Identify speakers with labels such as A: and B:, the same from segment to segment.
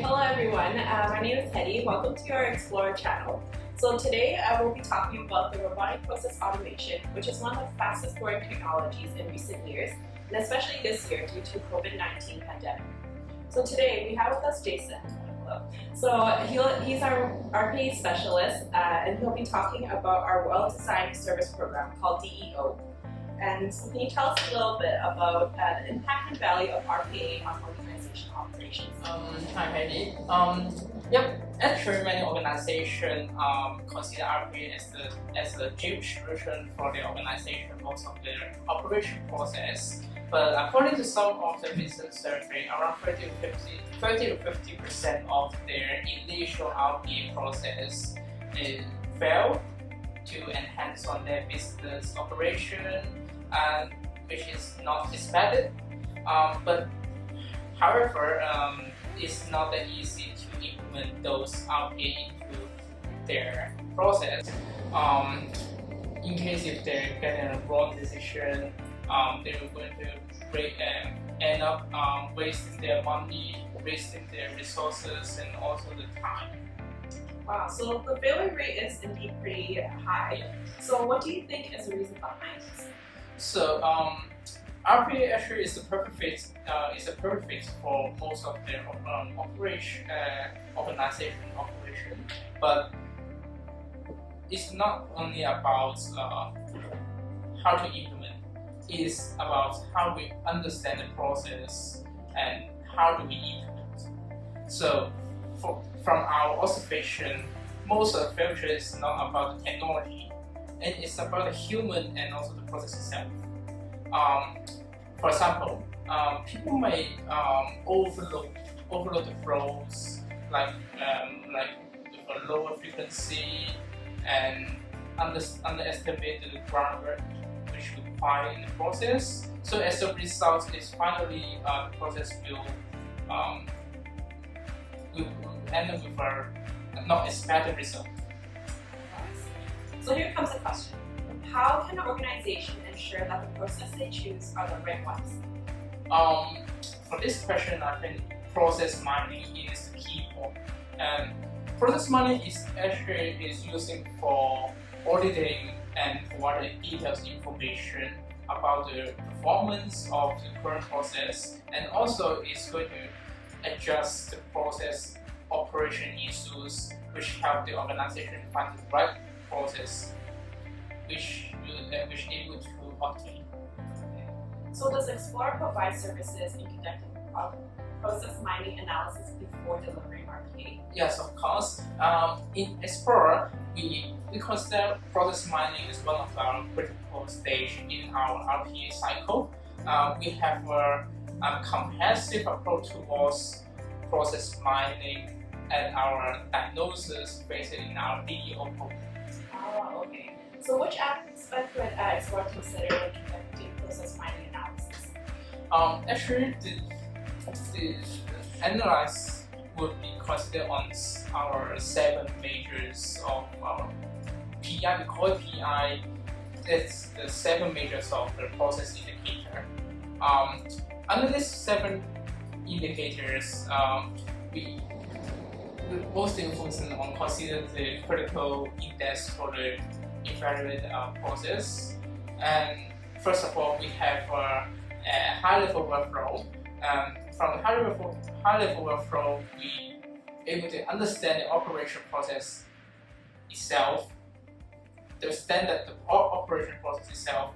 A: Hello everyone, my name is Teddy. Welcome to our Explora channel. So today I will be talking about the robotic process automation, which is one of the fastest growing technologies in recent years, and especially this year due to COVID-19 pandemic. So today we have with us Jason. Hello. So he's our RPA specialist, and he'll be talking about our well-designed service program called DEO. And so can you tell us a little bit about the impact and value of RPA on organization operations?
B: Hi, Heidi. Actually, many organizations consider RPA as a cheap solution for their organization, most of their operation process. But according to some of the recent survey, around 30 to 50% of their initial RPA process fail to enhance on their business operation, and which is not expected. But however, it's not that easy to implement those RPA into their process. In case if they're getting a wrong decision, they're going to end up wasting their money, wasting their resources, and also the time.
A: Wow, so the failure rate is indeed pretty high. So what do you think is the reason behind this?
B: So RPA actually is a perfect fit for most of their organization operation, but it's not only about how to implement. It's about how we understand the process and how do we implement. So from our observation, most of the failure is not about the technology, and it's about the human and also the process itself. For example, people may overload the flows like with a lower frequency and underestimate the groundwork which required in the process. So as a result, is finally the process will end up with a not expected result.
A: So here comes the question. How can an organization ensure that the process they choose are the right ones?
B: For this question, I think process mining is the key point. And process mining is using for auditing and providing detailed information about the performance of the current process, and also it's going to adjust the process operation issues which help the organization find the right process which able to automate.
A: So does Explora provide services in conducting process mining analysis before delivering RPA?
B: Yes, of course. In Explora, we consider process mining as one of our critical stage in our RPA cycle. We have a comprehensive approach towards process mining and our diagnosis based in our DEO program.
A: Oh, okay. So which aspect would Explora consider when conducting process mining analysis?
B: Actually, the analysis would be considered on our 7 majors of our PI. We call it PI. That's the 7 majors of the process indicator. Under these 7 indicators, we mostly focusing on consider the critical index for the evaluate process. And first of all, we have a high-level workflow. From the high-level workflow, we able to understand the operation process itself, the operation process itself.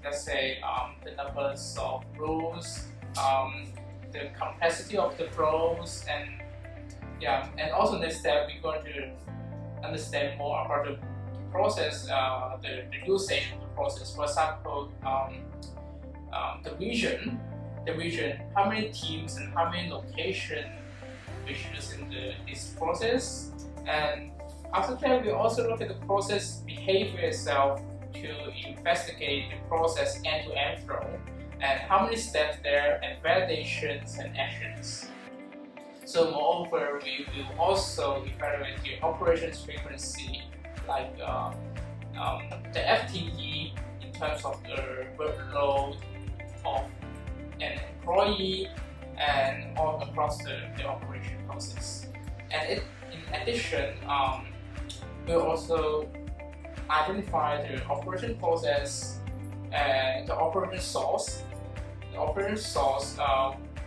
B: Let's say the numbers of rows, the complexity of the flows, and also next step we're going to understand more about the process, the usage of the process. For example, the vision, how many teams and how many locations we use in this process. And after that, we also look at the process behavior itself to investigate the process end-to-end flow and how many steps there and validations and actions. So moreover, we will also evaluate the operations frequency, like the FTE in terms of the workload of an employee and all across the operation process. And in addition, we'll also identify the operation process and the operation source. The operation source,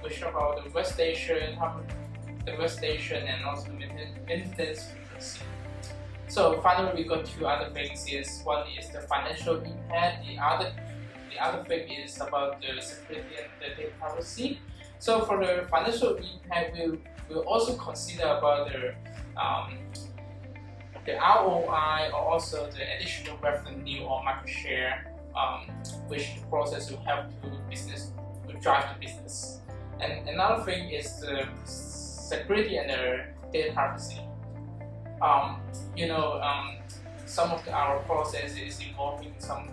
B: which are about the workstation, and also maintenance frequency. So finally, we got two other things. One is the financial impact. The other thing is about the security and the data privacy. So for the financial impact, we'll also consider about the ROI, or also the additional revenue or market share, which the process will help will drive the business. And another thing is the security and the data privacy. Some of our process is involving some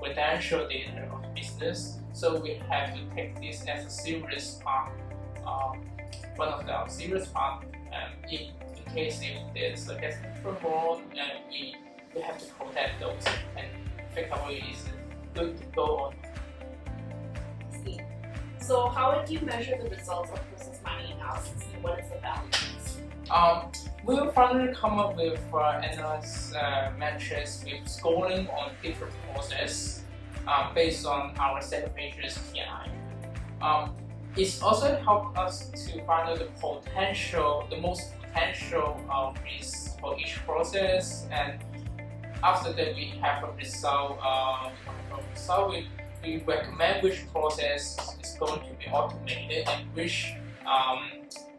B: financial data of the business, so we have to take this as a serious part. One of our serious part. In case if there's a getting fraud, we have to protect those, and effectively is good to go on.
A: I see. So how would you measure the results of process mining analysis, and what is the value?
B: We'll finally come up with analyze metrics with scoring on different processes based on our 7 majors PI. It's also helped us to find out the most potential risk for each process, and after that we have a result. We recommend which process is going to be automated and which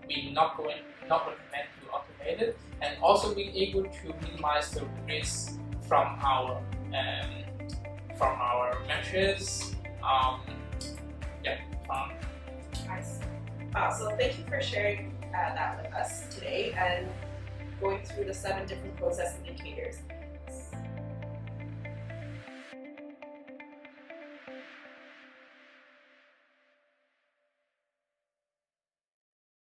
B: we not recommend to automate it, and also being able to minimize the risk from our measures.
A: Nice. So thank you for sharing that with us today and going through the 7 different process indicators.